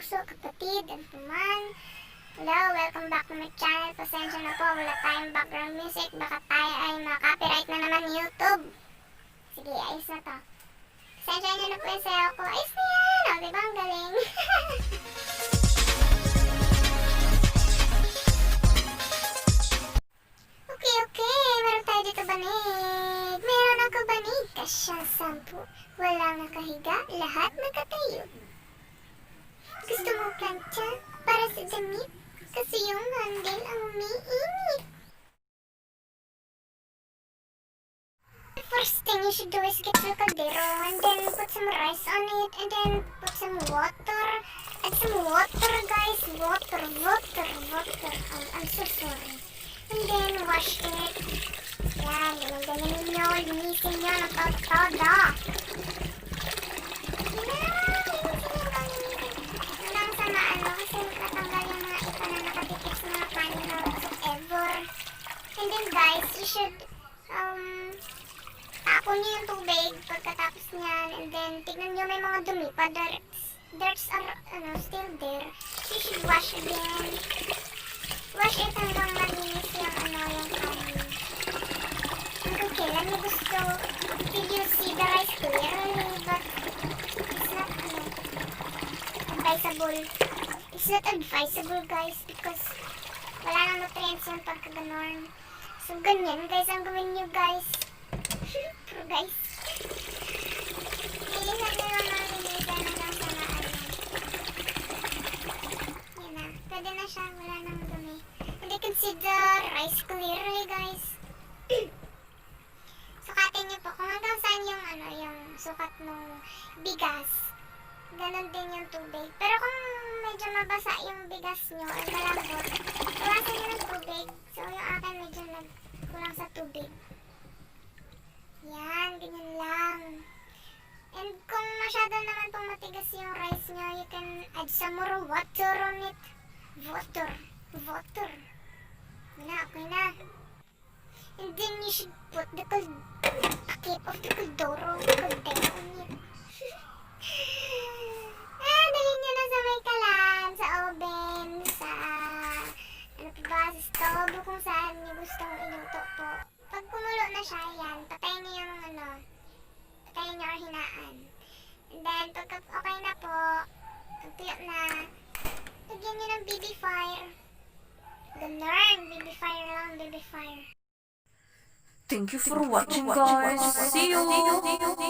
kapuso, kapatid, and puman. Hello, welcome back to my channel. Pasensya na po, wala tayong background music. Baka tayo ay ma-copyright na naman ni YouTube. Sige, ayos na to. Pasensya nyo na po yung sayo ko. Ayos na yan! O, diba ang galing? Okay. Meron tayo dito banig. Meron ako banig. Kasyang 10. Walang nakahiga, lahat nakatayo. Gusto mo plancha para sa damit? Kasi yung handle ang umiinit. The first thing you should do is get the caldero and then put some rice on it and then put some water. Add some water, guys. Water. I'm so sorry. And then wash it. Yan, ganyan ninyo. Linisin nyo ng todo. And then guys, you should tapon nyo yung tubig pagkatapos nyan, and then tignan nyo may mga dumi pa, dirts are still there. So you should wash again. Wash it hanggang malinis yung yung kanin. Hanggang kailan mo gusto. Did you see the rice clearly? But it's not advisable. It's not advisable, guys, because wala nang nutrients yung pagkaganon. So, ganyan, guys, ang gawin nyo, guys. Pero, guys, nilisan nyo lang ang linisan hanggang sa yan na. Pwede na siya, wala nang dumi. And you can see the rice clearly, guys. Sukatin nyo po kung hanggang saan yung sukat ng bigas. Ganon din yung tubig. Pero kung medyo mabasa yung bigas nyo ay malambot, iwasan nyo ng tubig. So, yung akin medyo nagkulang sa tubig. Yan, ganyan lang. And kung masyado naman pong matigas yung rice nyo, you can add some more water on it. Water. Wala, okay na. And then you should put the takip of the caldero on it. Dalhin nyo na sa may kalan, sa oven, sa sa stove, kung saan nyo gustong iluto po. Pag kumulo na siya, yan, patayin nyo yung patayin nyo or hinaan. And then, pagka okay na po, pagtuyo na, lagyan nyo ng baby fire. Ganun, baby fire lang, baby fire. Thank you for watching, guys. See you.